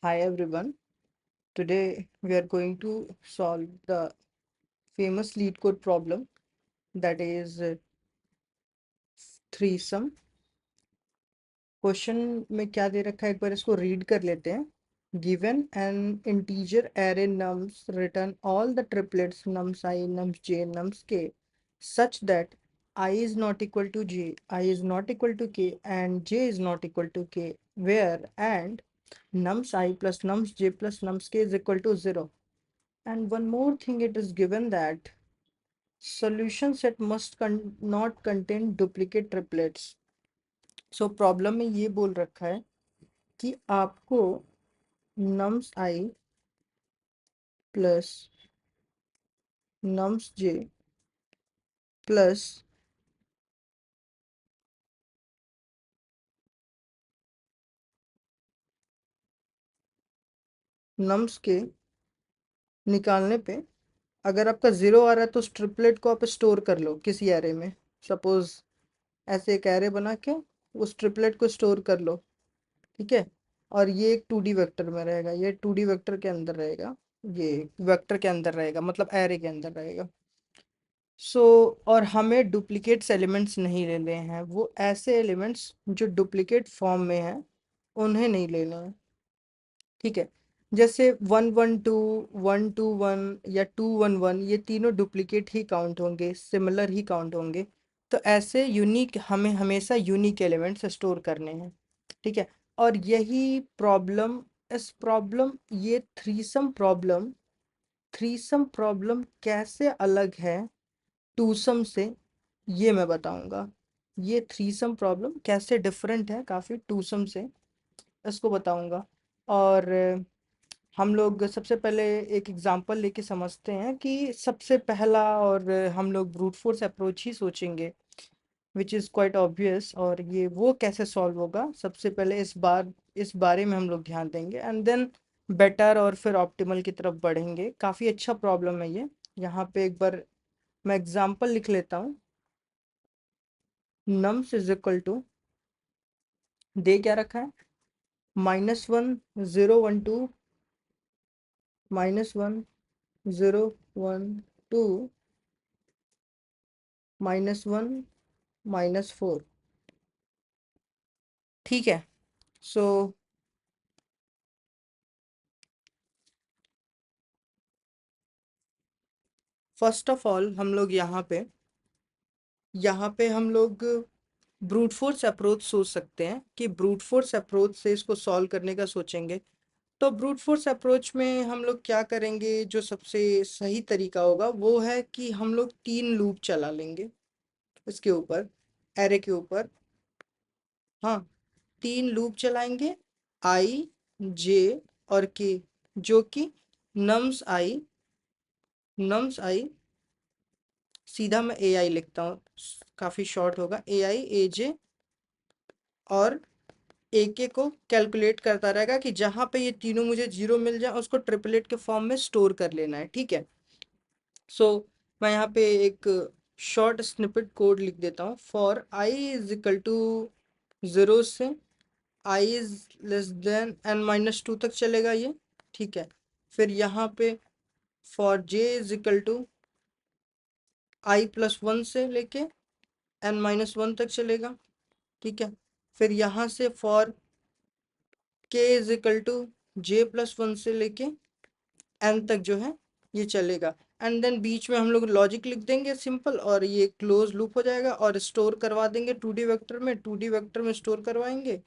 Hi everyone. Today we are going to solve the famous lead code problem, that is threesome. Question में क्या दे रखा है एक बार इसको रीड कर लेते हैं. Given an integer array nums, return all the triplets nums I, nums j, nums k such that I is not equal to j, I is not equal to k and j is not equal to k, where and nums I plus nums j plus nums k is equal to 0. And one more thing, it is given that solution set must not contain duplicate triplets. So problem में ये बोल रखा है कि आपको nums I plus nums j plus nums k निकालने पे अगर आपका 0 आ रहा है तो उस ट्रिपलेट को आप स्टोर कर लो किसी एरे में. सपोज ऐसे एक एरे बना के उस ट्रिपलेट को स्टोर कर लो. ठीक है. और ये एक 2D वेक्टर में रहेगा, ये 2D वेक्टर के अंदर रहेगा, ये वेक्टर के अंदर रहेगा, मतलब एरे के अंदर रहेगा. सो और हमें डुप्लीकेट्स एलिमेंट्स नहीं लेने हैं, वो ऐसे एलिमेंट्स जो डुप्लीकेट फॉर्म में हैं उन्हें नहीं लेना है. ठीक है. जैसे 1 1 2 1 2 1 या 2 1 1, ये तीनों डुप्लीकेट ही काउंट होंगे, सिमिलर ही काउंट होंगे. तो ऐसे यूनिक हमें हमेशा यूनिक एलिमेंट्स स्टोर करने हैं. ठीक है. और यही प्रॉब्लम, इस प्रॉब्लम ये थ्रीसम प्रॉब्लम कैसे अलग है टूसम से, ये मैं बताऊंगा. ये थ्रीसम प्रॉब्लम कैसे डिफरेंट है काफ़ी टूसम से, इसको बताऊंगा. और हम लोग सबसे पहले एक एग्जांपल लेके समझते हैं कि सबसे पहला, और हम लोग ब्रूट फोर्स अप्रोच ही सोचेंगे विच इज़ क्वाइट ऑब्वियस. और ये वो कैसे सॉल्व होगा सबसे पहले इस बारे में हम लोग ध्यान देंगे, एंड देन बेटर और फिर ऑप्टिमल की तरफ बढ़ेंगे. काफ़ी अच्छा प्रॉब्लम है ये. यहाँ पे एक बार मैं एग्जांपल लिख लेता हूँ. नम्स इज इक्वल टू, दे क्या रखा है, -1 0 1 2, -1 0 1 2, -1 -4. ठीक है. सो फर्स्ट ऑफ ऑल हम लोग यहाँ पे हम लोग ब्रूट फोर्स अप्रोच सोच सकते हैं कि ब्रूट फोर्स अप्रोच से इसको सॉल्व करने का सोचेंगे. तो ब्रूट फोर्स अप्रोच में हम लोग क्या करेंगे, जो सबसे सही तरीका होगा वो है कि हम लोग 3 लूप चला लेंगे इसके ऊपर, एरे के ऊपर. हाँ, 3 लूप चलाएंगे, आई, जे और के, जो कि नम्स आई सीधा मैं ए आई लिखता हूँ, काफ़ी शॉर्ट होगा, ए आई ए जे, और एक एक को कैलकुलेट करता रहेगा कि जहाँ पे ये तीनों मुझे 0 मिल जाए उसको ट्रिपलेट के फॉर्म में स्टोर कर लेना है. ठीक है. सो मैं यहाँ पे एक शॉर्ट स्निपेट कोड लिख देता हूँ. For I is equal to 0 से आई इज लेस देन n-2 तक चलेगा ये. ठीक है. फिर यहाँ पे for J is equal to i+1 से लेके n-1 तक चलेगा. ठीक है. फिर यहाँ से for k is equal to j+1 से लेके n तक जो है ये चलेगा. एंड देन बीच में हम लोग लॉजिक लिख देंगे सिंपल, और ये क्लोज लूप हो जाएगा और स्टोर करवा देंगे 2D वेक्टर में स्टोर करवाएंगे,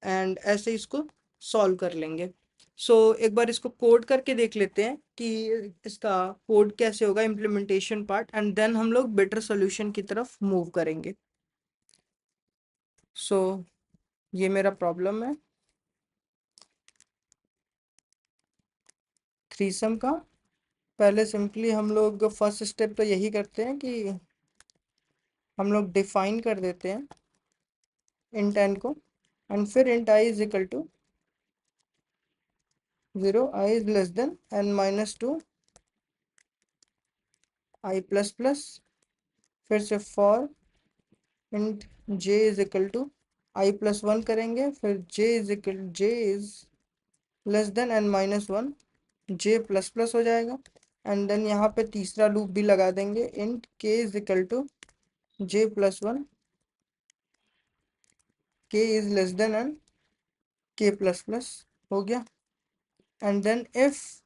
एंड ऐसे इसको सॉल्व कर लेंगे. एक बार इसको कोड करके देख लेते हैं कि इसका कोड कैसे होगा, इम्प्लीमेंटेशन पार्ट, एंड देन हम लोग बेटर सोल्यूशन की तरफ मूव करेंगे. सो ये मेरा प्रॉब्लम है थ्रीसम का. पहले सिंपली हम लोग फर्स्ट स्टेप तो यही करते हैं कि हम लोग डिफाइन कर देते हैं इंट एन को, एंड फिर int I is equal to 0, I is less than n-2, i++. फिर से for int j is equal to i+1 करेंगे, फिर j is less than n minus one, j plus plus हो जाएगा। And then यहाँ पे तीसरा लूप भी लगा देंगे, int k is equal to j plus one, k is less than n, k plus plus हो गया। एंड देन इफ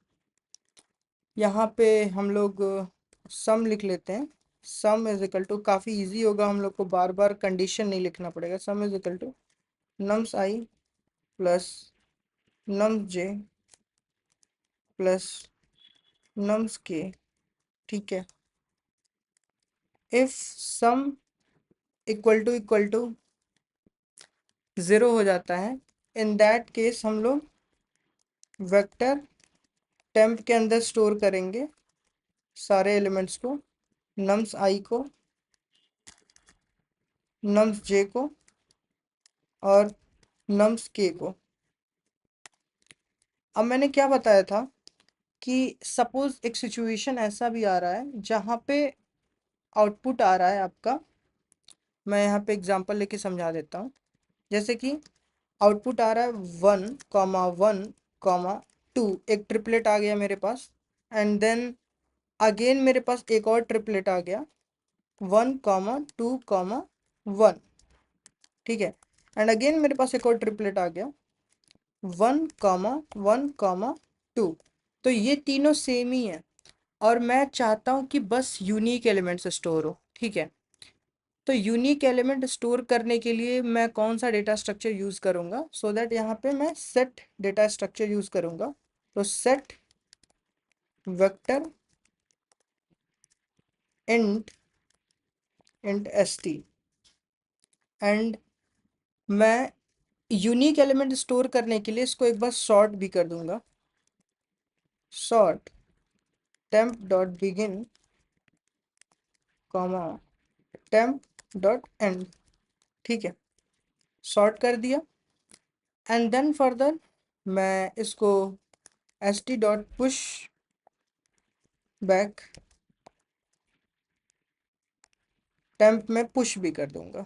यहाँ पे हम लोग सम लिख लेते हैं, सम इज इक्वल टू, काफ़ी इजी होगा, हम लोग को बार बार कंडीशन नहीं लिखना पड़ेगा। Sum is equal to nums I plus nums J plus nums K, ठीक है। If sum equal to zero हो जाता है, इन दैट केस हम लोग वेक्टर टेम्प के अंदर स्टोर करेंगे सारे एलिमेंट्स को, नम्स आई को, नम्स जे को और नम्स के को। अब मैंने क्या बताया था कि सपोज एक सिचुएशन ऐसा भी आ रहा है जहाँ पे आउटपुट आ रहा है आपका, मैं यहाँ पे एग्जांपल लेके समझा देता हूँ। जैसे कि आउटपुट आ रहा है 1,1,2, एक ट्रिपलेट आ गया मेरे पास। एंड देन अगेन मेरे पास एक और ट्रिपलेट आ गया 1,2,1, ठीक है। एंड अगेन मेरे पास एक और ट्रिपलेट आ गया 1,1,2। तो ये तीनों सेम ही है और मैं चाहता हूँ कि बस यूनिक एलिमेंट्स स्टोर हो, ठीक है। तो यूनिक एलिमेंट स्टोर करने के लिए मैं कौन सा डेटा स्ट्रक्चर यूज़ करूँगा, सो दैट यहाँ पे मैं सेट डेटा स्ट्रक्चर यूज़ करूँगा। तो set vector int st, and मैं यूनिक एलिमेंट स्टोर करने के लिए इसको एक बार सॉर्ट भी कर दूंगा, sort temp dot begin comma temp dot and, ठीक है। सॉर्ट कर दिया। एंड देन फर्दर मैं इसको st dot push back temp में पुश भी कर दूंगा।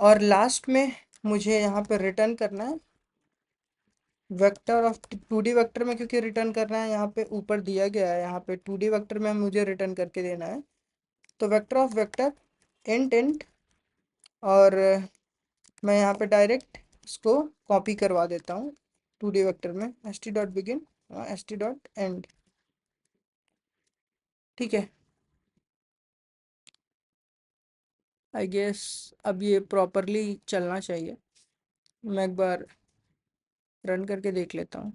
और लास्ट में मुझे यहाँ पे रिटर्न करना है वेक्टर ऑफ 2D वेक्टर में, क्योंकि रिटर्न करना है यहाँ पे ऊपर दिया गया है, यहाँ पे 2D वेक्टर में मुझे रिटर्न करके देना है। तो vector of vector int int, और मैं यहाँ पे डायरेक्ट इसको कॉपी करवा देता हूँ 2D वेक्टर में, st dot begin st dot and, ठीक है। आई गेस अब ये प्रॉपरली चलना चाहिए। मैं एक बार रन करके देख लेता हूँ।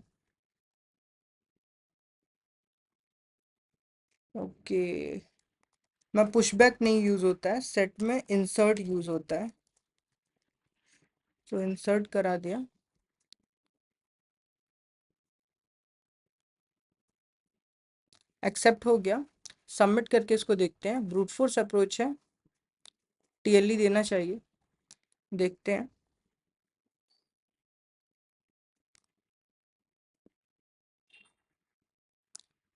ओके, मैं पुशबैक नहीं यूज़ होता है, सेट में इंसर्ट यूज़ होता है, तो इंसर्ट करा दिया। एक्सेप्ट हो गया। सबमिट करके इसको देखते हैं। ब्रूट फोर्स अप्रोच है, टीएलई देना चाहिए, देखते हैं।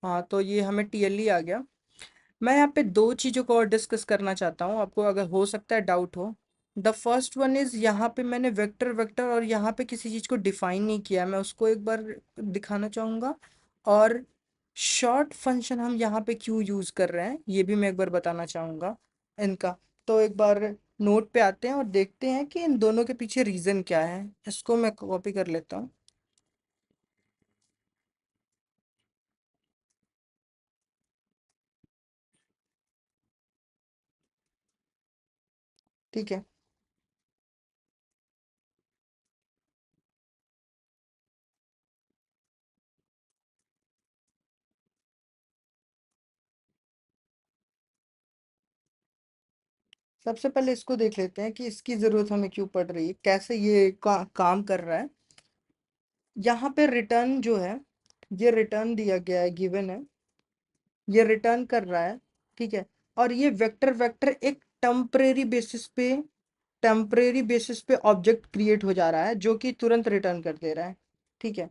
हाँ, तो ये हमें टीएलई आ गया। मैं यहाँ पे दो चीज़ों को और डिस्कस करना चाहता हूँ, आपको अगर हो सकता है डाउट हो। द फर्स्ट वन इज़, यहाँ पे मैंने वेक्टर वेक्टर और यहाँ पे किसी चीज़ को डिफाइन नहीं किया, मैं उसको एक बार दिखाना चाहूँगा। और शॉर्ट फंक्शन हम यहाँ पे क्यों यूज़ कर रहे हैं ये भी मैं एक बार बताना चाहूँगा इनका। तो एक बार नोट पे आते हैं और देखते हैं कि इन दोनों के पीछे रीज़न क्या है। इसको मैं कॉपी कर लेता हूँ। ठीक है, सबसे पहले इसको देख लेते हैं कि इसकी ज़रूरत हमें क्यों पड़ रही है, कैसे ये काम कर रहा है। यहाँ पे रिटर्न जो है, ये रिटर्न दिया गया है, गिवन है, ये रिटर्न कर रहा है, ठीक है। और ये वेक्टर वेक्टर एक टेम्परेरी बेसिस पे ऑब्जेक्ट क्रिएट हो जा रहा है जो कि तुरंत रिटर्न कर दे रहा है, ठीक है।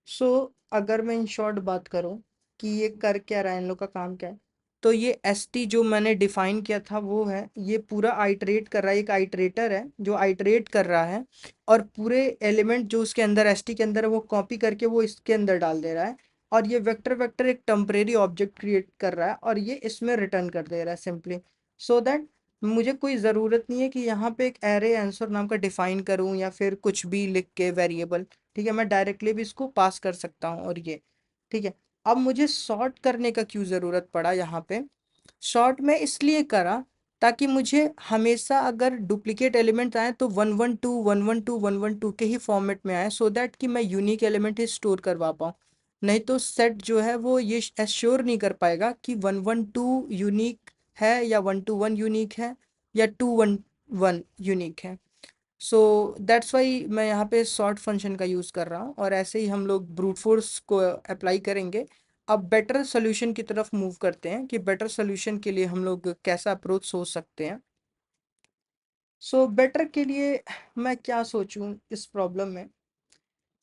सो अगर मैं इन शॉर्ट बात करूँ कि ये कर क्या रहा है, इन लोग का काम क्या है। तो ये एस टी जो मैंने डिफाइन किया था वो है, ये पूरा आइटरेट कर रहा है, एक आइटरेटर है जो आइटरेट कर रहा है और पूरे एलिमेंट जो उसके अंदर एस टी के अंदर है वो कॉपी करके वो इसके अंदर डाल दे रहा है। और ये वेक्टर वेक्टर एक टेम्परेरी ऑब्जेक्ट क्रिएट कर रहा है और ये इसमें रिटर्न कर दे रहा है सिंपली, सो दैट मुझे कोई ज़रूरत नहीं है कि यहाँ पे एक एरे आंसर नाम का डिफाइन करूँ या फिर कुछ भी लिख के वेरिएबल। ठीक है, मैं डायरेक्टली भी इसको पास कर सकता हूँ। और ये ठीक है। अब मुझे सॉर्ट करने का क्यों ज़रूरत पड़ा यहाँ पे? शॉर्ट में इसलिए करा ताकि मुझे हमेशा अगर डुप्लीकेट एलिमेंट आए तो 112 112 112 के ही फॉर्मेट में आए, सो दैट कि मैं यूनिक एलिमेंट ही स्टोर करवा पाऊँ। नहीं तो सेट जो है वो ये एश्योर नहीं कर पाएगा कि 112 यूनिक है या 121 यूनिक है या 211 यूनिक है। सो दैट्स वाई मैं यहाँ पे सॉर्ट फंक्शन का यूज़ कर रहा हूँ और ऐसे ही हम लोग ब्रूट फोर्स को अप्लाई करेंगे। अब बेटर सोल्यूशन की तरफ मूव करते हैं कि बेटर सोल्यूशन के लिए हम लोग कैसा अप्रोच सोच सकते हैं। सो बेटर के लिए मैं क्या सोचूं इस प्रॉब्लम में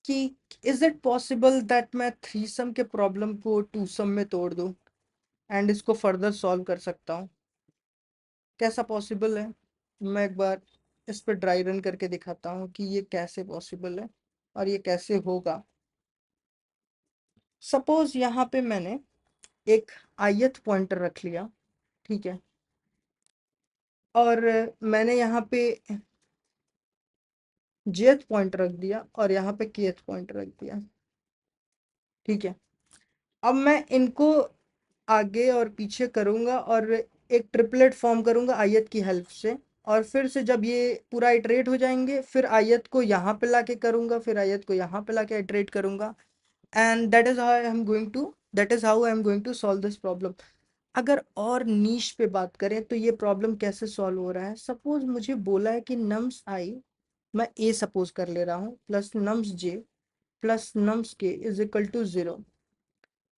कि इज इट पॉसिबल दैट मैं थ्री सम के प्रॉब्लम को टू सम में तोड़ दूं एंड इसको फर्दर सॉल्व कर सकता हूं? कैसा पॉसिबल है? मैं एक बार इस पर ड्राई रन करके दिखाता हूँ कि ये कैसे पॉसिबल है और ये कैसे होगा। सपोज यहाँ पे मैंने एक आयत पॉइंटर रख लिया, ठीक है, और मैंने यहाँ पे जेथ पॉइंट रख दिया और यहाँ पे केथ पॉइंट रख दिया, ठीक है। अब मैं इनको आगे और पीछे करूँगा और एक ट्रिपलेट फॉर्म करूँगा आयत की हेल्प से, और फिर से जब ये पूरा इटरेट हो जाएंगे फिर आयत को यहाँ पे लाके करूँगा, फिर आयत को यहाँ पे लाके इटरेट करूँगा, and that is how I am going to solve this problem. अगर और नीश पे बात करें तो ये प्रॉब्लम कैसे सॉल्व हो रहा है? सपोज मुझे बोला है कि नम्स आई, मैं ए सपोज कर ले रहा हूँ, plus nums J plus nums K is equal to 0।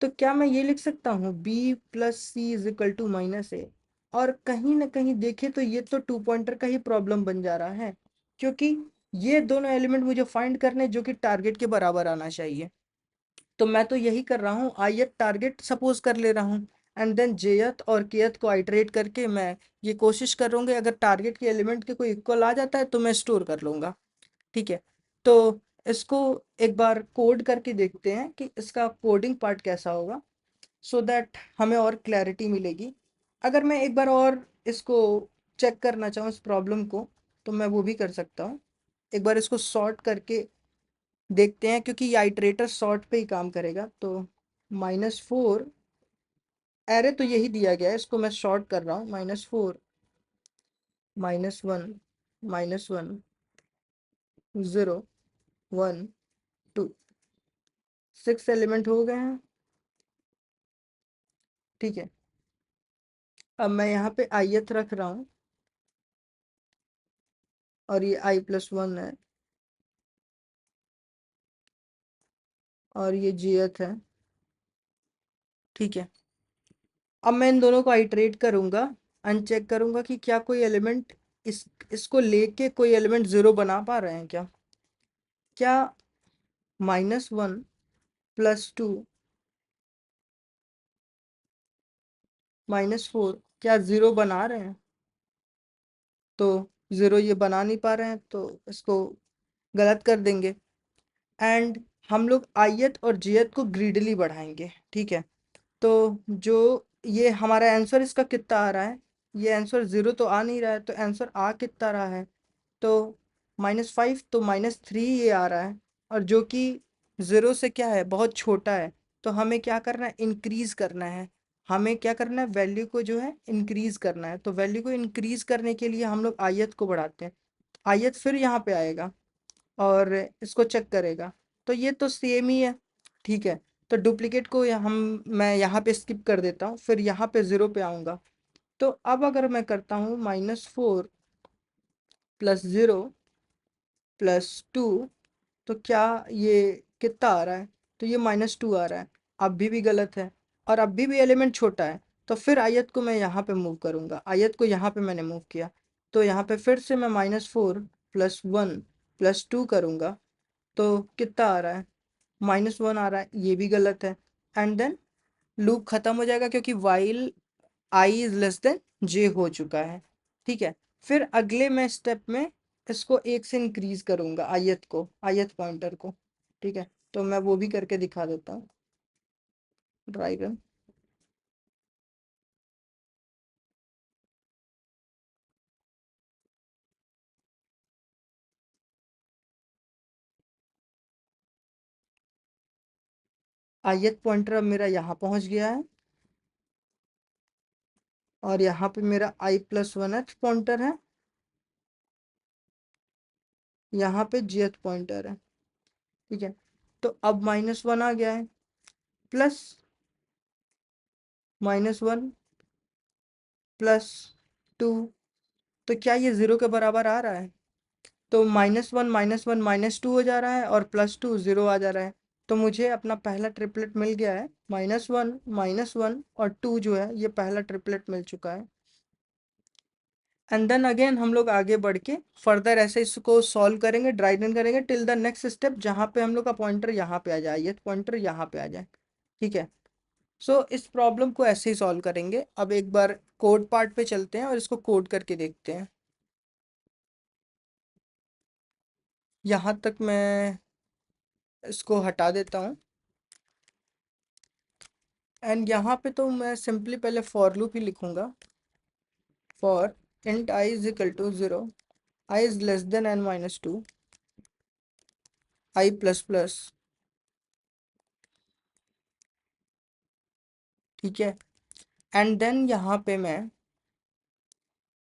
तो क्या मैं ये लिख सकता हूँ B plus C is equal to minus A? और कहीं ना कहीं देखें तो ये तो टू पॉइंटर का ही प्रॉब्लम बन जा रहा है, क्योंकि ये दोनों एलिमेंट मुझे फाइंड करने जो कि टारगेट के बराबर आना चाहिए। तो मैं तो यही कर रहा हूँ, आयत टारगेट सपोज कर ले रहा हूँ एंड देन जेयत और केयत को आइटरेट करके मैं ये कोशिश कर लूँगा अगर टारगेट के एलिमेंट के कोई इक्वल आ जाता है तो मैं स्टोर कर लूँगा। ठीक है, तो इसको एक बार कोड करके देखते हैं कि इसका कोडिंग पार्ट कैसा होगा, सो दैट हमें और क्लैरिटी मिलेगी। अगर मैं एक बार और इसको चेक करना चाहूँ इस प्रॉब्लम को तो मैं वो भी कर सकता हूँ। एक बार इसको सॉर्ट करके देखते हैं, क्योंकि ये आइटरेटर सॉर्ट पे ही काम करेगा। तो -4 एरे तो यही दिया गया है, इसको मैं शॉर्ट कर रहा हूँ, -4 -1 -1 0 1 2, 6 एलिमेंट हो गए हैं। ठीक है, अब मैं यहाँ पे आयत रख रहा हूँ और ये i+1 है और ये jth है। ठीक है, अब मैं इन दोनों को आइटरेट करूंगा, अनचेक करूंगा कि क्या कोई एलिमेंट इसको लेके कोई एलिमेंट 0 बना पा रहे हैं क्या? क्या -1 +2 -4 क्या 0 बना रहे हैं? तो 0 ये बना नहीं पा रहे हैं तो इसको गलत कर देंगे। एंड हम लोग आयत और जियत को ग्रीडली बढ़ाएंगे। ठीक है, तो जो ये हमारा आंसर इसका कितना आ रहा है, ये आंसर 0 तो आ नहीं रहा है, तो आंसर आ कितना रहा है? तो -5 तो -3 ये आ रहा है, और जो कि 0 से क्या है, बहुत छोटा है। तो हमें क्या करना है, इंक्रीज करना है। हमें क्या करना है, वैल्यू को जो है इंक्रीज करना है। तो वैल्यू को इंक्रीज करने के लिए हम लोग आयत को बढ़ाते हैं। आयत फिर यहाँ पे आएगा और इसको चेक करेगा, तो ये तो सेम ही है। ठीक है, तो डुप्लीकेट को मैं यहाँ पे स्किप कर देता हूँ, फिर यहाँ पे 0 पे आऊँगा। तो अब अगर मैं करता हूँ -4 +0 +2, तो क्या ये कितना आ रहा है? तो ये -2 आ रहा है। अभी भी गलत है और अभी भी एलिमेंट छोटा है। तो फिर आयत को मैं यहाँ पे मूव करूँगा, आयत को यहाँ पे मैंने मूव किया, तो यहाँ पे फिर से मैं -4 +1 +2 करूँगा। तो कितना आ रहा है? -1 आ रहा है, ये भी गलत है। एंड देन लूप खत्म हो जाएगा, क्योंकि while I is less than J हो चुका है। ठीक है, फिर अगले मैं स्टेप में इसको एक से इंक्रीज करूंगा, आयत पॉइंटर को। ठीक है, तो मैं वो भी करके दिखा देता हूँ। Dry run. आयत पॉइंटर अब मेरा यहाँ पहुंच गया है, और यहाँ पे मेरा i+1h पॉइंटर है, यहाँ पे jth पॉइंटर है। ठीक है, तो अब -1 आ गया है, प्लस -1 +2, तो क्या ये 0 के बराबर आ रहा है? तो -1 -1 -2 हो जा रहा है, और +2 0 आ जा रहा है। तो मुझे अपना पहला ट्रिपलेट मिल गया है, -1 -1 और 2 जो है ये पहला ट्रिपलेट मिल चुका है। एंड देन अगेन हम लोग आगे बढ़ के फर्दर ऐसे इसको सॉल्व करेंगे, ड्राइडन करेंगे टिल द नेक्स्ट स्टेप, जहाँ पे हम लोग का पॉइंटर यहाँ पे आ जाए, ये पॉइंटर यहाँ पे आ जाए। ठीक है, सो इस प्रॉब्लम को ऐसे ही सॉल्व करेंगे। अब एक बार कोड पार्ट पे चलते हैं और इसको कोड करके देखते हैं। यहाँ तक मैं इसको हटा देता हूँ, एंड यहाँ पे तो मैं सिंपली पहले फॉर लूप ही लिखूंगा। For int I is equal to 0, I is less than n-2, I plus plus. ठीक है, एंड देन यहाँ पे मैं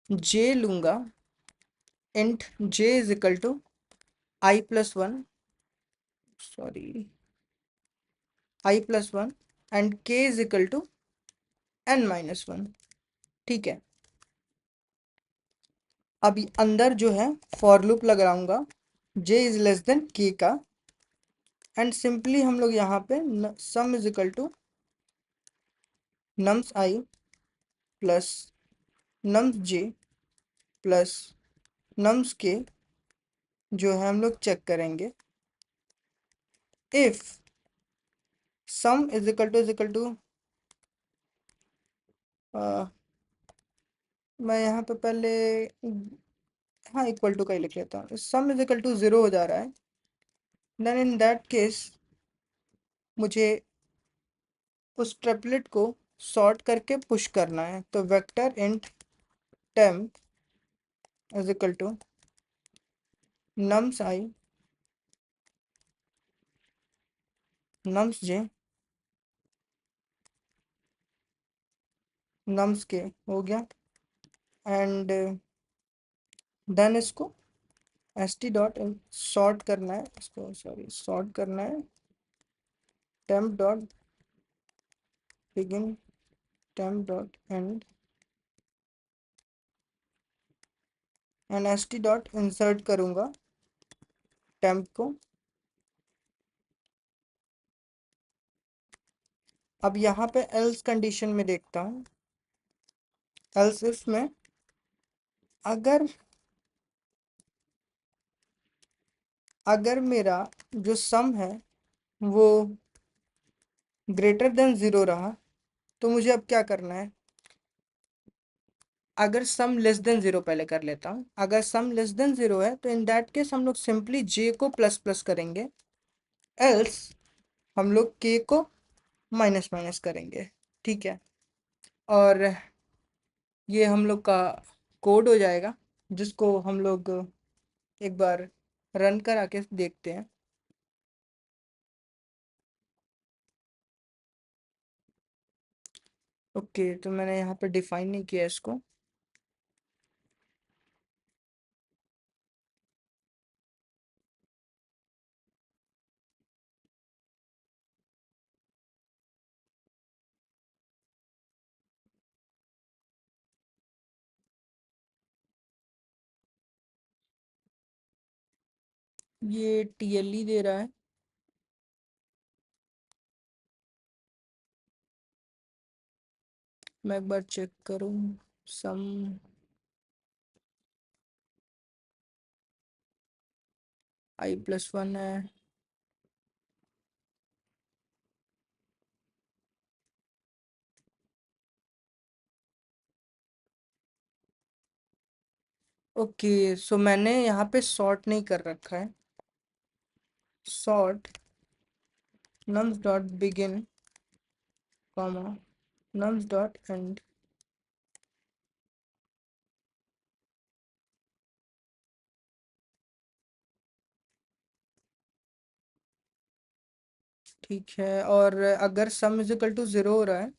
j लूंगा, int j is equal to i+1, sorry i+1, and k is equal to n-1। ठीक है, अभी अंदर जो है फॉर लूप लगाऊंगा j is less than k का, एंड सिंपली हम लोग यहाँ पे sum is equal to nums i plus nums j plus nums k जो है हम लोग चेक करेंगे। If sum is equal to मैं यहाँ पे पहले, हाँ, इक्वल टू का ही लिख लेता हूँ। सम इज इक्वल टू 0 हो जा रहा है, देन इन दैट केस मुझे उस ट्रिपलेट को सॉर्ट करके पुश करना है। तो vector int temp is equal to nums i nums j nums k हो गया, एंड देन इसको st डॉट सॉर्ट करना है, इसको सॉरी सॉर्ट करना है, temp dot begin temp dot end st dot insert करूँगा temp को। अब यहाँ पे एल्स कंडीशन में देखता हूँ, एल्स इफ में अगर अगर मेरा जो सम है वो ग्रेटर देन 0 रहा, तो मुझे अब क्या करना है? अगर सम लेस देन 0 पहले कर लेता हूँ। अगर सम लेस देन 0 है तो इन दैट केस हम लोग सिंपली j को प्लस प्लस करेंगे, एल्स हम लोग k को माइनस माइनस करेंगे। ठीक है, और ये हम लोग का कोड हो जाएगा, जिसको हम लोग एक बार रन करा के देखते हैं। ओके, तो मैंने यहाँ पे डिफाइन नहीं किया इसको। ये TLE दे रहा है। मैं एक बार चेक करूँ, सम i+1 है, ओके, सो मैंने यहाँ पे सॉर्ट नहीं कर रखा है। Sort nums dot begin comma nums dot and. ठीक है, और अगर सम इज इक्वल टू 0 हो रहा है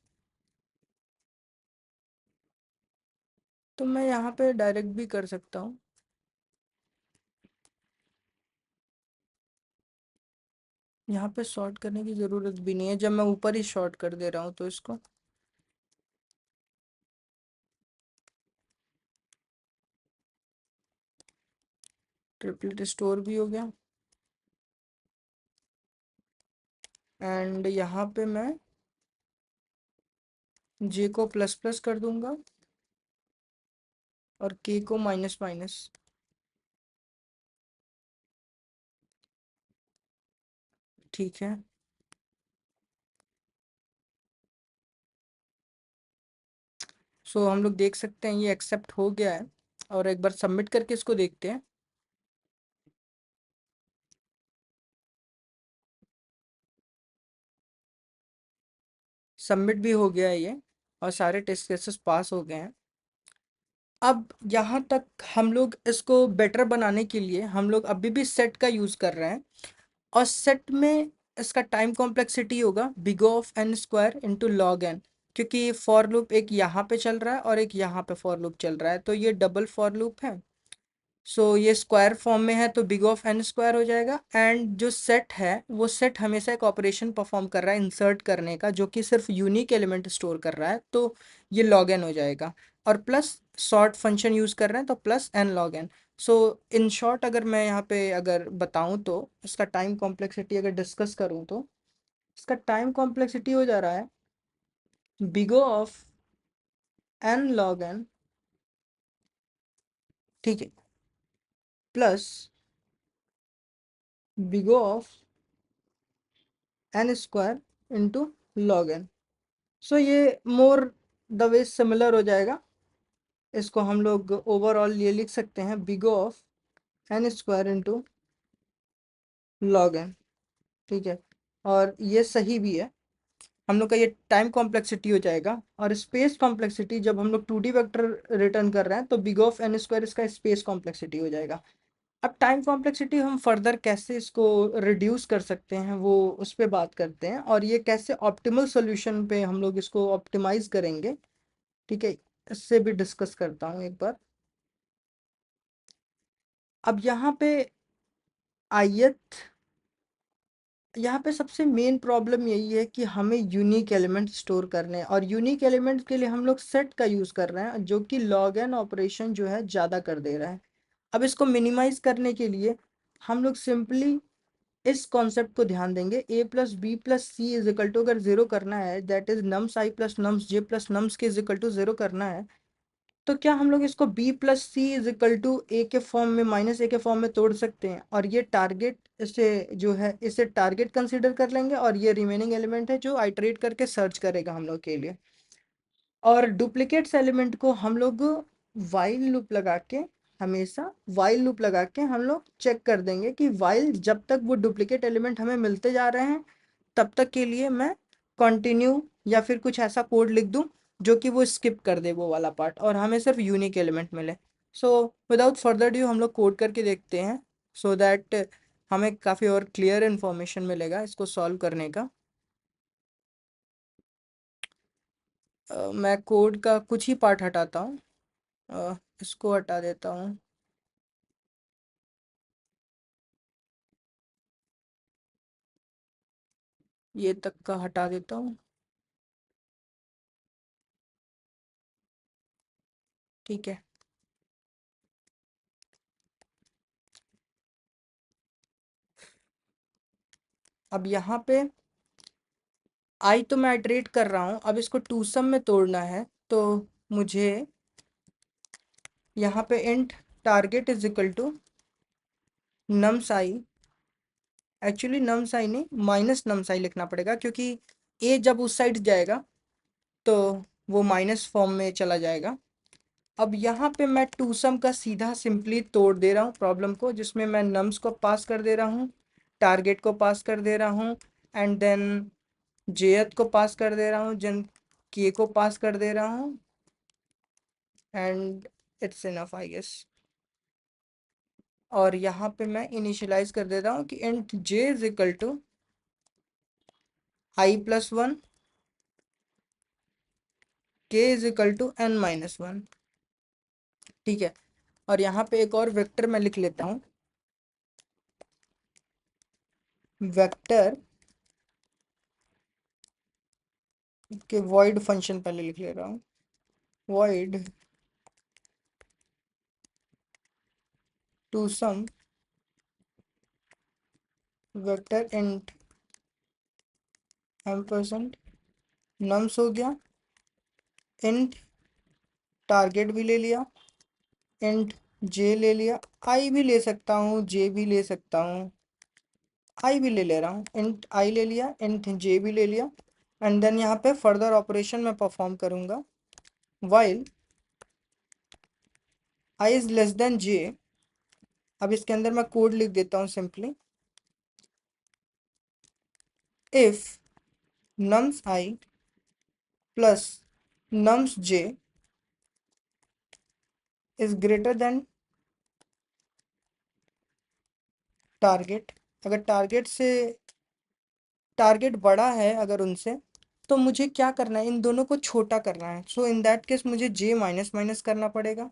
तो मैं यहाँ पे डायरेक्ट भी कर सकता हूँ। यहाँ पे शॉर्ट करने की ज़रूरत भी नहीं है जब मैं ऊपर ही शॉर्ट कर दे रहा हूँ तो इसको। ट्रिपलेट स्टोर भी हो गया, एंड यहाँ पे मैं जे को प्लस प्लस कर दूंगा और के को माइनस माइनस। ठीक है, सो हम लोग देख सकते हैं ये एक्सेप्ट हो गया है, और एक बार सबमिट करके इसको देखते हैं। सबमिट भी हो गया है ये, और सारे टेस्ट केसेस पास हो गए हैं। अब यहाँ तक हम लोग इसको बेटर बनाने के लिए हम लोग अभी भी सेट का यूज़ कर रहे हैं, और सेट में इसका टाइम कॉम्प्लेक्सिटी होगा big of N square into log n, क्योंकि फॉर लूप एक यहाँ पे चल रहा है और एक यहाँ पे फॉर लूप चल रहा है, तो ये डबल फॉर लूप है। सो ये स्क्वायर फॉर्म में है तो बिग ऑफ एन स्क्वायर हो जाएगा, एंड जो सेट है वो सेट हमेशा एक ऑपरेशन परफॉर्म कर रहा है इंसर्ट करने का, जो कि सिर्फ यूनिक एलिमेंट स्टोर कर रहा है, तो ये लॉग एन हो जाएगा। और प्लस सॉर्ट फंक्शन यूज़ कर रहे हैं तो plus n log N. So in short अगर मैं यहाँ पे अगर बताऊँ तो इसका टाइम कॉम्प्लेक्सिटी अगर डिस्कस करूँ तो इसका टाइम कॉम्प्लेक्सिटी हो जा रहा है big of N log N, ठीक है, plus big of N square into log N. So ये मोर द वे सिमिलर हो जाएगा। इसको हम लोग ओवरऑल ये लिख सकते हैं big of N square into log N, ठीक है, और ये सही भी है। हम लोग का ये टाइम कॉम्प्लेक्सिटी हो जाएगा, और स्पेस कॉम्प्लेक्सिटी जब हम लोग 2D वेक्टर रिटर्न कर रहे हैं तो बिग ऑफ एन स्क्वायर इसका स्पेस कॉम्प्लेक्सिटी हो जाएगा। अब टाइम कॉम्प्लेक्सिटी हम फर्दर कैसे इसको रिड्यूस कर सकते हैं वो उस पर बात करते हैं, और ये कैसे ऑप्टिमल सोल्यूशन पे हम लोग इसको ऑप्टिमाइज करेंगे, ठीक है, इससे भी डिस्कस करता हूँ एक बार। अब आयत यहाँ पे सबसे मेन प्रॉब्लम यही है कि हमें यूनिक एलिमेंट स्टोर करने हैं, और यूनिक एलिमेंट के लिए हम लोग सेट का यूज़ कर रहे हैं, जो कि लॉग एन ऑपरेशन जो है ज़्यादा कर दे रहा है। अब इसको मिनिमाइज करने के लिए हम लोग सिंपली इस कॉन्सेप्ट को ध्यान देंगे, A plus B plus C is equal to अगर जीरो करना है, that is nums I plus nums J plus nums K is equal to zero करना है, तो क्या हम लोग इसको B plus C is equal to A के फॉर्म में माइनस ए के फॉर्म में तोड़ सकते हैं, और ये टारगेट इसे जो है इसे टारगेट कंसीडर कर लेंगे, और ये रिमेनिंग एलिमेंट है जो आइटरेट करके सर्च करेगा हम लोग के लिए। और डुप्लीकेट्स एलिमेंट को हम लोग वाइल लूप लगा के हमेशा वाइल लूप लगा के हम लोग चेक कर देंगे कि वाइल जब तक वो डुप्लीकेट एलिमेंट हमें मिलते जा रहे हैं तब तक के लिए मैं कंटिन्यू या फिर कुछ ऐसा कोड लिख दूं जो कि वो स्किप कर दे वो वाला पार्ट, और हमें सिर्फ यूनिक एलिमेंट मिले। सो विदाउट फर्दर ड्यू हम लोग कोड करके देखते हैं, सो दैट हमें काफ़ी और क्लियर इन्फॉर्मेशन मिलेगा इसको सॉल्व करने का। मैं कोड का कुछ ही पार्ट हटाता हूँ, इसको हटा देता हूँ। ये तक का हटा देता हूँ, ठीक है। अब यहाँ पे आई तो मैं आइटरेट कर रहा हूँ, अब इसको टू सम में तोड़ना है, तो मुझे यहाँ पे int target is equal to nums I, actually nums I नहीं माइनस नम्स आई लिखना पड़ेगा, क्योंकि ए जब उस साइड जाएगा तो वो माइनस फॉर्म में चला जाएगा। अब यहाँ पे मैं टू सम का सीधा सिंपली तोड़ दे रहा हूँ प्रॉब्लम को, जिसमें मैं नम्स को पास कर दे रहा हूँ, टारगेट को पास कर दे रहा हूँ, एंड देन जेथ को पास कर दे रहा हूँ, जन के को पास कर दे रहा हूँ, and it's enough I guess. और यहाँ पे मैं इनिशियलाइज कर देता हूँ कि int j is equal to i+1, k is equal to n-1। ठीक है, और यहाँ पे एक और वेक्टर मैं लिख लेता हूँ, वेक्टर के void फंक्शन पहले लिख ले रहा हूँ, void two sum vector int ampersand nums हो गया, इंट टारगेट भी ले लिया, इंट जे ले लिया, आई भी ले सकता हूँ, जे भी ले सकता हूँ, आई भी ले रहा हूँ, इंट आई ले लिया, इंट जे भी ले लिया, एंड देन यहाँ पे फर्दर ऑपरेशन मैं परफॉर्म करूँगा, while I is less than J. अब इसके अंदर मैं कोड लिख देता हूँ simply, if nums I plus nums j is greater than target, अगर टारगेट बड़ा है अगर उनसे, तो मुझे क्या करना है, इन दोनों को छोटा करना है। सो इन दैट केस मुझे जे माइनस माइनस करना पड़ेगा,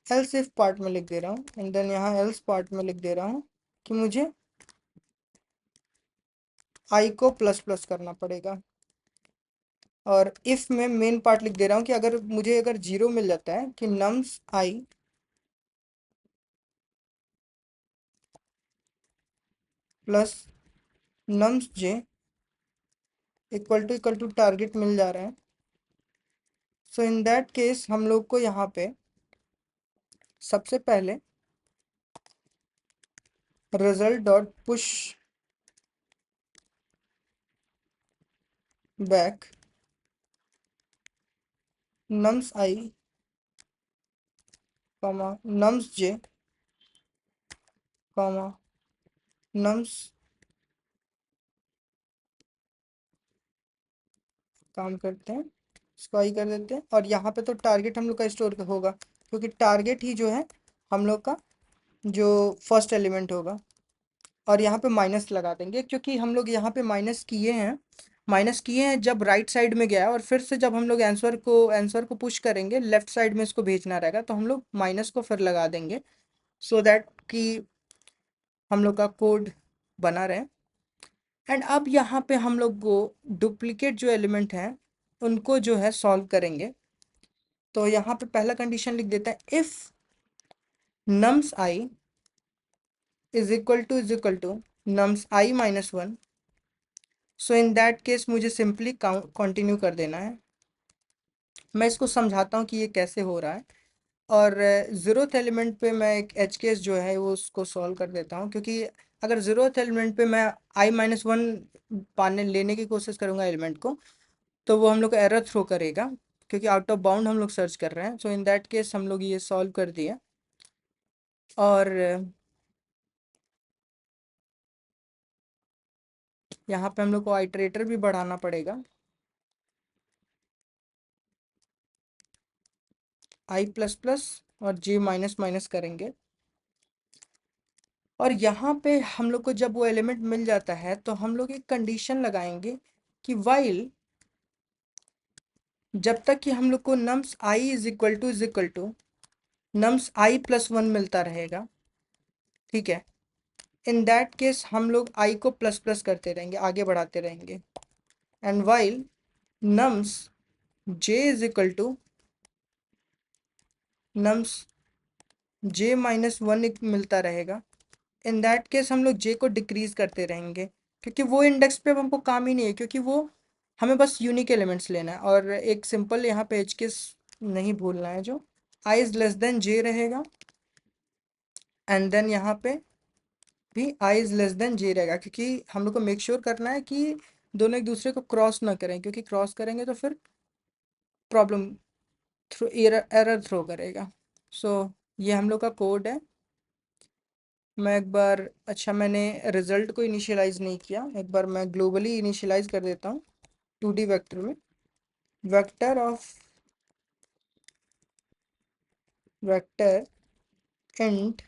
एल्स इफ पार्ट में लिख दे रहा हूँ, एंड देन यहाँ एल्स पार्ट में लिख दे रहा हूँ कि मुझे आई को प्लस प्लस करना पड़ेगा, और इफ में मेन पार्ट लिख दे रहा हूँ कि अगर जीरो मिल जाता है कि nums I plus nums J equal to target मिल जा रहा है। सो इन दैट केस हम लोग को यहाँ पे सबसे पहले result dot push back nums I comma nums J comma nums, काम करते हैं इसको आई कर देते हैं, और यहाँ पे तो टारगेट हम लोग का स्टोर होगा, क्योंकि टारगेट ही जो है हम लोग का जो फर्स्ट एलिमेंट होगा। और यहाँ पे माइनस लगा देंगे, क्योंकि हम लोग यहाँ पे माइनस किए हैं जब राइट साइड में गया, और फिर से जब हम लोग आंसर को पुश करेंगे लेफ्ट साइड में इसको भेजना रहेगा, तो हम लोग माइनस को फिर लगा देंगे, सो दैट कि हम लोग का कोड बना रहे। एंड अब यहाँ पे हम लोग को डुप्लीकेट जो एलिमेंट हैं उनको जो है सॉल्व करेंगे। तो यहाँ पे पहला कंडीशन लिख देते हैं, if nums i is equal to nums i-1, so in that case मुझे सिंपली कंटिन्यू कर देना है। मैं इसको समझाता हूँ कि ये कैसे हो रहा है, और ज़ीरोथ एलिमेंट पे मैं एक एच केस जो है वो उसको सॉल्व कर देता हूँ, क्योंकि अगर ज़ीरोथ एलिमेंट पे मैं i-1 पाने लेने की कोशिश करूँगा एलिमेंट को, तो वो हम लोग को एरर थ्रो करेगा, क्योंकि आउट ऑफ बाउंड हम लोग सर्च कर रहे हैं। सो इन दैट केस हम लोग ये सॉल्व कर दिया, और यहाँ पे हम लोग को आइटरेटर भी बढ़ाना पड़ेगा, i++ और j माइनस माइनस करेंगे, और यहाँ पे हम लोग को जब वो एलिमेंट मिल जाता है तो हम लोग एक कंडीशन लगाएंगे कि वाइल जब तक कि हम लोग को nums i is equal to nums i+1 मिलता रहेगा, ठीक है, इन दैट केस हम लोग i को प्लस प्लस करते रहेंगे, आगे बढ़ाते रहेंगे, and while nums j is equal to nums j-1 मिलता रहेगा, इन दैट केस हम लोग j को डिक्रीज करते रहेंगे, क्योंकि वो इंडेक्स पे अब हमको काम ही नहीं है, क्योंकि वो हमें बस यूनिक एलिमेंट्स लेना है, और एक सिंपल यहाँ पे एच केस नहीं भूलना है, जो i is less then j रहेगा, एंड देन यहाँ पे भी i is less then j रहेगा, क्योंकि हम लोग को मेक श्योर करना है कि दोनों एक दूसरे को क्रॉस ना करें, क्योंकि क्रॉस करेंगे तो फिर प्रॉब्लम थ्रो एरर थ्रो करेगा। सो ये हम लोग का कोड है। मैं एक बार, अच्छा मैंने रिजल्ट को इनिशियलाइज नहीं किया, एक बार मैं ग्लोबली इनिशियलाइज कर देता हूँ 2D वेक्टर में। Vector of vector int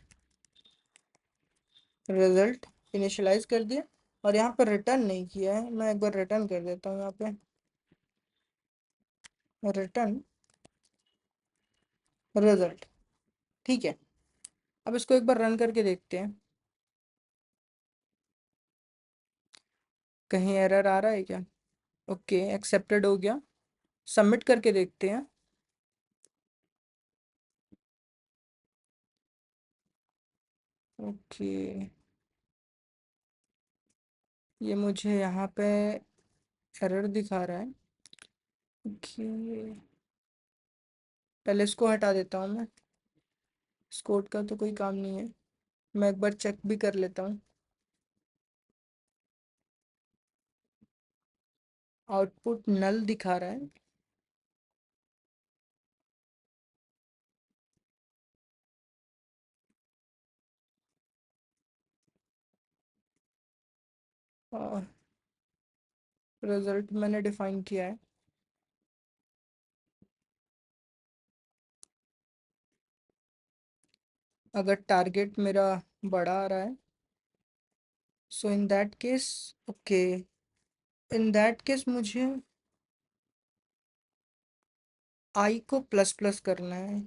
result initialize कर दिया, और यहाँ पर रिटर्न नहीं किया है। मैं एक बार रिटर्न कर देता हूँ यहाँ पे, रिटर्न रिजल्ट। ठीक है, अब इसको एक बार रन करके देखते हैं, कहीं एरर आ रहा है क्या। ओके, एक्सेप्टेड हो गया। सबमिट करके देखते हैं। ओके, ये मुझे यहाँ पे एरर दिखा रहा है। ओके, पहले इसको हटा देता हूँ मैं, इस कोड का तो कोई काम नहीं है। मैं एक बार चेक भी कर लेता हूँ। आउटपुट नल दिखा रहा है। और रिजल्ट मैंने डिफाइन किया है। अगर टारगेट मेरा बड़ा आ रहा है, so in that case, okay, in that case मुझे आई को प्लस प्लस करना है।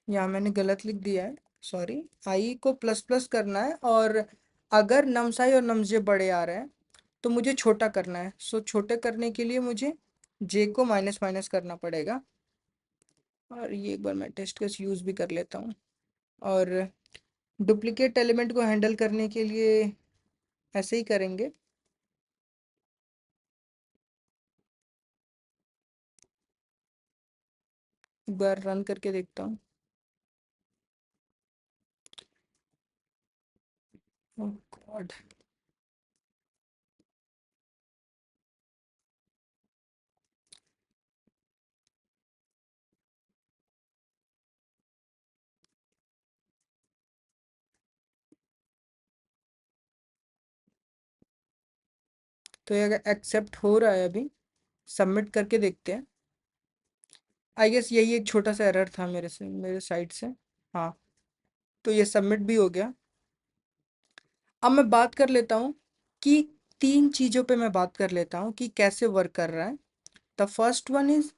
यहाँ मैंने गलत लिख दिया है, सॉरी। आई को प्लस प्लस करना है, और अगर नमसाई और नमजे बड़े आ रहे हैं तो मुझे छोटा करना है। सो छोटे करने के लिए मुझे जे को माइनस माइनस करना पड़ेगा। और ये एक बार मैं टेस्ट केस यूज़ भी कर लेता हूँ। और डुप्लीकेट एलिमेंट को हैंडल करने के लिए ऐसे ही करेंगे। एक बार रन करके देखता हूँ। ओह गॉड, तो ये अगर एक्सेप्ट हो रहा है अभी, सबमिट करके देखते हैं। आई गेस यही एक छोटा सा एरर था मेरे साइड से। हाँ, तो ये सबमिट भी हो गया। अब मैं बात कर लेता हूँ कि तीन चीज़ों पे मैं बात कर लेता हूँ कि कैसे वर्क कर रहा है। द फर्स्ट वन इज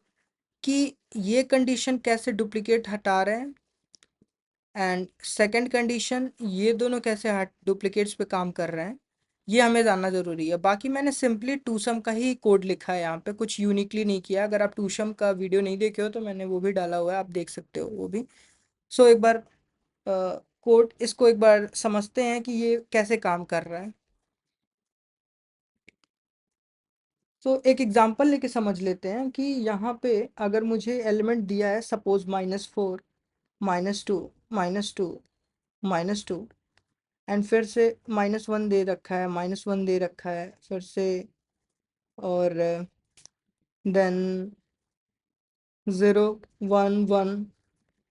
कि ये कंडीशन कैसे डुप्लीकेट हटा रहे हैं, एंड सेकंड कंडीशन ये दोनों कैसे हट डुप्लीकेट्स पे काम कर रहे हैं, ये हमें जानना ज़रूरी है। बाकी मैंने सिंपली टूसम का ही कोड लिखा है, यहाँ पे कुछ यूनिकली नहीं किया। अगर आप टूसम का वीडियो नहीं देखे हो तो मैंने वो भी डाला हुआ है, आप देख सकते हो वो भी। सो एक बार कोड, इसको एक बार समझते हैं कि ये कैसे काम कर रहा है। तो एक एग्जांपल लेके समझ लेते हैं कि यहाँ पे अगर मुझे एलिमेंट दिया है, सपोज -4, -2, -2, -2, एंड फिर से -1 दे रखा है, -1 दे रखा है फिर से, और देन 0, 1, 1,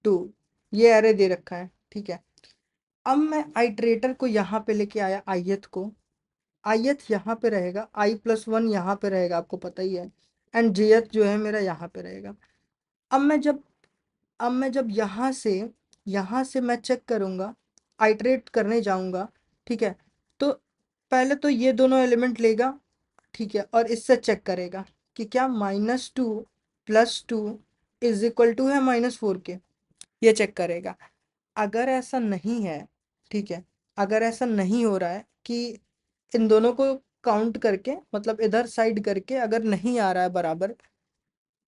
2, ये एरे दे रखा है। ठीक है, अब मैं आइट्रेटर को यहाँ पे लेके आया, आयत को। आयत यहाँ पे रहेगा, i+1 यहाँ पे रहेगा, आपको पता ही है, एंड jth जो है मेरा यहाँ पे रहेगा। अब मैं जब अब मैं जब यहाँ से मैं चेक करूँगा, आइट्रेट करने जाऊँगा। ठीक है, तो पहले तो ये दोनों एलिमेंट लेगा, ठीक है, और इससे चेक करेगा कि क्या -2 + 2 = है -4 के, ये चेक करेगा। अगर ऐसा नहीं है, ठीक है, अगर ऐसा नहीं हो रहा है कि इन दोनों को काउंट करके, मतलब इधर साइड करके अगर नहीं आ रहा है बराबर,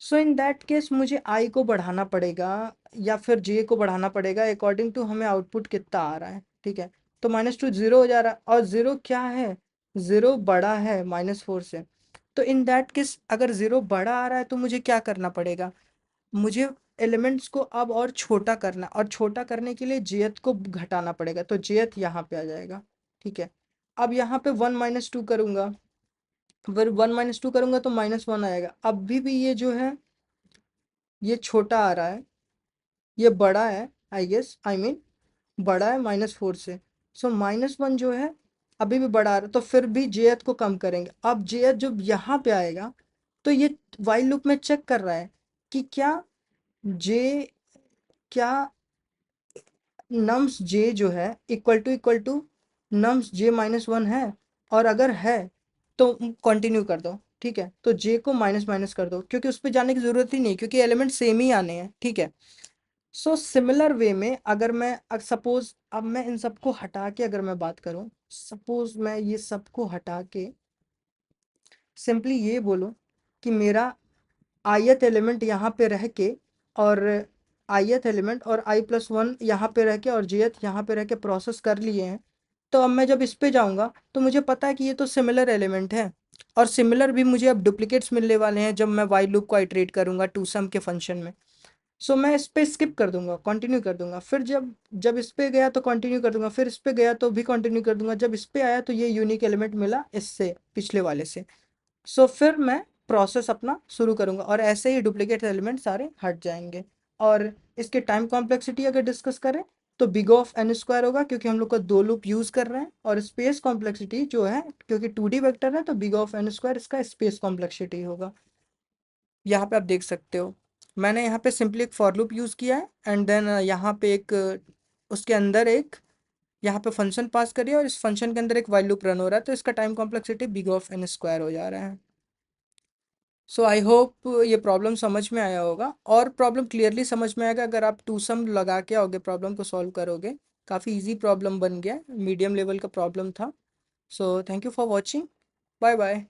सो इन दैट केस मुझे आई को बढ़ाना पड़ेगा या फिर जे को बढ़ाना पड़ेगा, अकॉर्डिंग टू हमें आउटपुट कितना आ रहा है। ठीक है, तो -2 0 हो जा रहा है, और ज़ीरो क्या है, ज़ीरो बड़ा है -4 से। तो इन दैट केस अगर ज़ीरो बड़ा आ रहा है तो मुझे क्या करना पड़ेगा, मुझे एलिमेंट्स को अब और छोटा करना, और छोटा करने के लिए jth को घटाना पड़ेगा, तो jth यहाँ पे आ जाएगा। ठीक है, अब यहाँ पे 1 - 2 करूँगा, फिर 1 - 2 करूँगा तो -1 आएगा। अभी भी ये जो है ये छोटा आ रहा है, ये बड़ा है, आई गेस, आई मीन बड़ा है -4 से। सो -1 जो है अभी भी बड़ा आ रहा है, तो फिर भी जेथ को कम करेंगे। अब जेथ जब यहाँ पे आएगा तो ये वाइल लूप में चेक कर रहा है कि जे क्या नम्स जे जो है इक्वल टू नम्स जे -1 है, और अगर है तो कंटिन्यू कर दो। ठीक है, तो जे को माइनस माइनस कर दो, क्योंकि उस पर जाने की ज़रूरत ही नहीं, क्योंकि एलिमेंट सेम ही आने हैं। ठीक है, सो सिमिलर वे में अगर मैं सपोज अब मैं इन सबको हटा के अगर मैं बात करूं, सपोज मैं ये सबको हटा के सिंपली ये बोलूं कि मेरा आयत एलिमेंट यहाँ पे रह के, और आयत एलिमेंट और i+1 यहाँ पे रह के और jth यहाँ पे रह के प्रोसेस कर लिए हैं, तो अब मैं जब इस पे जाऊँगा तो मुझे पता है कि ये तो सिमिलर एलिमेंट है, और सिमिलर भी मुझे अब डुप्लीकेट्स मिलने वाले हैं जब मैं वाइल लूप को आइटरेट करूँगा टू सम के फंक्शन में। सो मैं इस पे स्किप कर दूंगा, कंटिन्यू कर दूंगा, फिर जब जब इस पे गया तो कंटिन्यू कर दूंगा, फिर इस पे गया तो भी कंटिन्यू कर दूंगा, जब इस पे आया तो ये यूनिक एलिमेंट मिला इससे पिछले वाले से। सो फिर मैं प्रोसेस अपना शुरू करूंगा, और ऐसे ही डुप्लीकेट एलिमेंट सारे हट जाएंगे। और इसके टाइम कॉम्प्लेक्सिटी अगर डिस्कस करें तो बिग ऑफ एन स्क्वायर होगा, क्योंकि हम लोग का दो लूप यूज कर रहे हैं। और स्पेस कॉम्प्लेक्सिटी जो है, क्योंकि 2D वेक्टर है तो बिग ऑफ एन स्क्वायर इसका स्पेस कॉम्प्लेक्सिटी होगा। यहाँ पे आप देख सकते हो मैंने यहाँ पे सिंपली एक फॉर लूप यूज़ किया है, एंड देन यहाँ पे एक उसके अंदर एक यहाँ पे फंक्शन पास करिए, और इस फंक्शन के अंदर एक वाइल लूप रन हो रहा है, तो इसका time complexity big of N square हो जा रहा है। सो आई होप ये प्रॉब्लम समझ में आया होगा, और प्रॉब्लम क्लियरली समझ में आएगा अगर आप टू सम लगा के आओगे, प्रॉब्लम को सॉल्व करोगे। काफ़ी इजी प्रॉब्लम बन गया, मीडियम लेवल का प्रॉब्लम था। So thank you for watching, bye bye.